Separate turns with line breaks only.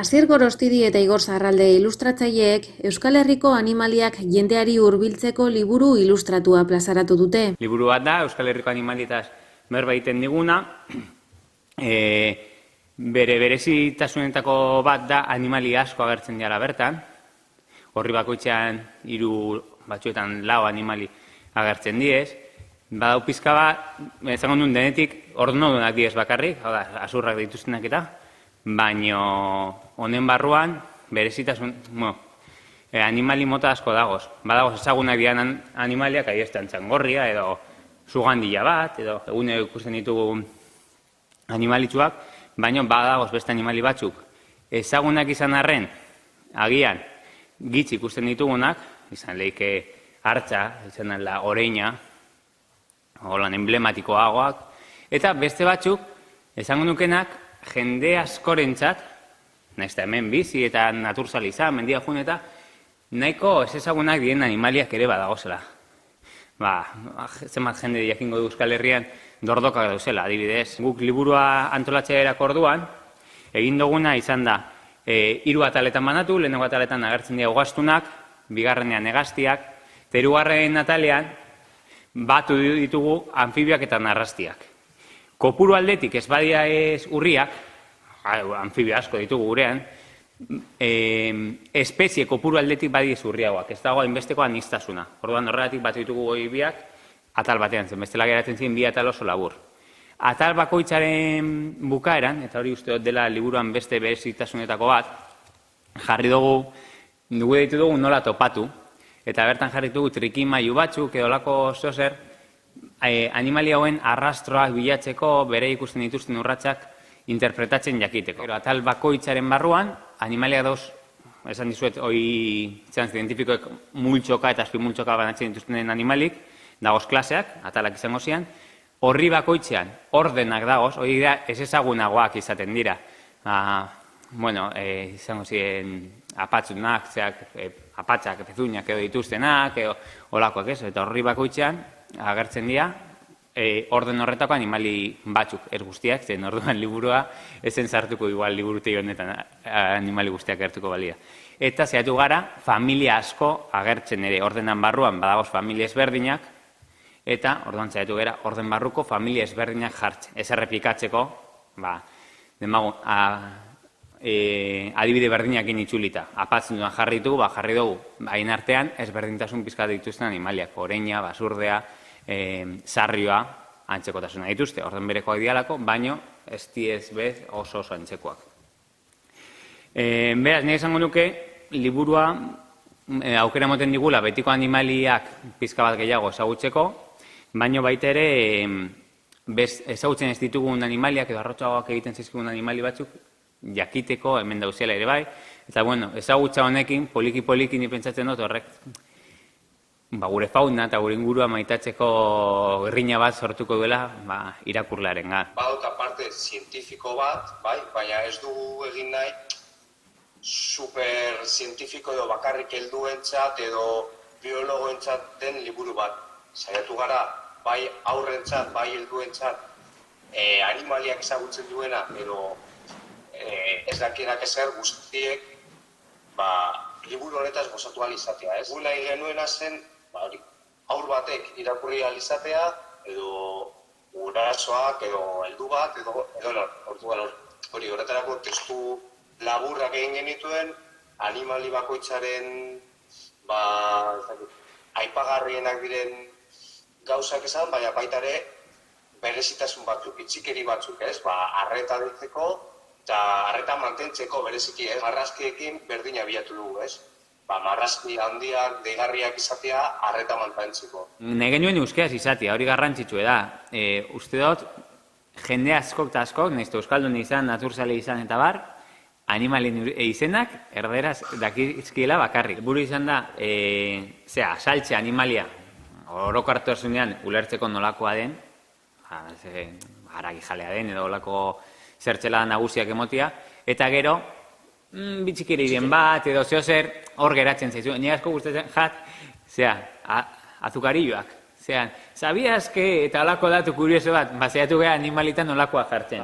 Asier Gorostidi eta Igor Zarralde ilustratzaileek Euskal Herriko animaliak jendeari hurbiltzeko liburu ilustratua plazaratu dute.
Liburu bat da, Euskal Herriko animalietaz berba egiten diguna. Bere berezitasunetako bat da animali asko agertzen dira bertan. Horri bakoitzean 3, batzuetan 4 animali agertzen diez. Badau pizka bat, ezango duen denetik, ordonodunak diez bakarrik, hau da, azurrak dituztenak eta, baino honen barruan berezitasun, animali mota asko dagoz. Badagoz ezagunak dian animaliak, adierazten txangorria edo sugandila bat, edo egunero ikusten ditugu animalitzuak, baina badagoz beste animali batzuk. Ezagunak izan arren, agian, gitz ikusten ditugunak, izan leike hartza, izan la oreina, holan emblematikoagoak, eta beste batzuk, esango nukenak, jende askorentzat, nahiz eta hemen bizi eta naturzali izan, mendia jun eta, nahiko ez ezagunak dien animaliak ere badagozela. Zenbat jende jakingo du Euskal Herrian dordokak dauzela, adibidez. Guk liburua antolatzeerako orduan, egin duguna izan da, 3 ataletan banatu, lehenengo ataletan agertzen dira ugaztunak, bigarrenean hegaztiak, eta 3. atalean batu ditugu anfibioak eta narrastiak. Kopuru aldetik ez badia ez urriak, anfibio asko ditugu gurean, espezie kopuru aldetik badi ez urriagoak, ez dago hainbesteko aniztasuna. Orduan horregatik batu ditugu goi biak, atal batean zen, bestela geratzen ziren 2 atal oso labur. Atal bakoitzaren bukaeran, eta hori uste dut dela liburuan beste berezitasunetako bat, jarri dugu deitu dugu nola topatu, eta bertan jarri dugu trikimailu batzuk, edo lako zozer, animali hauen arrastroak bilatzeko, bere ikusten dituzten urratsak interpretatzen jakiteko. Atal bakoitzaren barruan, animaliak dauz, esan dizuet, hori zientifikoek multxoka eta azpimultxoka banatzen dituzten animalik, dagoz klaseak, atalak izango zian, horri bakoitzean, ordenak dagoz, hori da ez ezagunagoak izaten dira. Izango ziren apatzunak, apatxak, pezuñak edo dituztenak, olakoak ez, eta horri bakoitzean agertzen dira, orden horretako animali batzuk, ez guztiak, zen orduan liburua ezen sartuko igual liburutegi honetan animali guztiak agertuko balia. Eta zehatu gara, familia asko agertzen ere, ordenan barruan badagoz familia ezberdinak, eta orduan zehatu gara, orden barruko familia ezberdinak jartzen. Ez errepikatzeko, adibide berdinak initzulita. Apatzen duan jarri dugu, hain artean ezberdintasun pizkat dituzten animaliak, oreina, basurdea, sarrioa, antzekotasuna dituzte, orden berekoak dialako, baino ez diez bez oso antzekoak. Beraz, nire esango nuke, liburua aukera moten digula betiko animaliak pizka bat gehiago ezagutzeko, baino baita ere ezagutzen ez ditugun animaliak edo arrotxagoak egiten zizkigun animali batzuk jakiteko hemen dauzela ere bai, eta ezagutza honekin, poliki ni pentsatzen dut horrek gure fauna eta gure ingurua maitatzeko herrina bat sortuko duela irakurlearen gat.
Badauka parte zientifiko bat, baina ez dugu egin nahi super zientifiko edo bakarrik helduentzat edo biologoentzat den liburu bat. Saiatu gara, bai aurrentzat, bai helduentzat animaliak ezagutzen duena, edo ez dakienak ezer guztiek liburu honetaz gozatu ahal izatea. Gu nahi genuena zen, aur batek irakurri ahal izatea, edo gurasoak, edo heldu bat, edo hori horretarako testu laburrak egin genituen, animali bakoitzaren aipagarrienak diren gauzak esan, baina baita ere berezitasun batzuk, itxikeri batzuk, arreta ditzeko eta arreta mantentzeko bereziki, marrazkiekin berdina bilatu dugu, marrazki handiak, deigarriak izatea, arreta mantentzeko.
Nahi genuen euskeraz izatea, hori garrantzitsu da. Uste dut, jende askok eta askok, nahiz euskaldun izan, naturzale izan eta bar, animalien izenak erderaz dakizkiela bakarrik. Buru izan da, saltze animalia, oroko hartuasunean ulertzeko nolakoa den, haragi jalea den edo olako zertxela nagusiak emotia, eta gero, bitxikeriren bat, edo zehozer, hor geratzen zaizu. Ni asko gustatzen azukarilloak. Sabiaz que, eta olako datu kurioso bat, baseatu gara animalitan olakoa jartzen.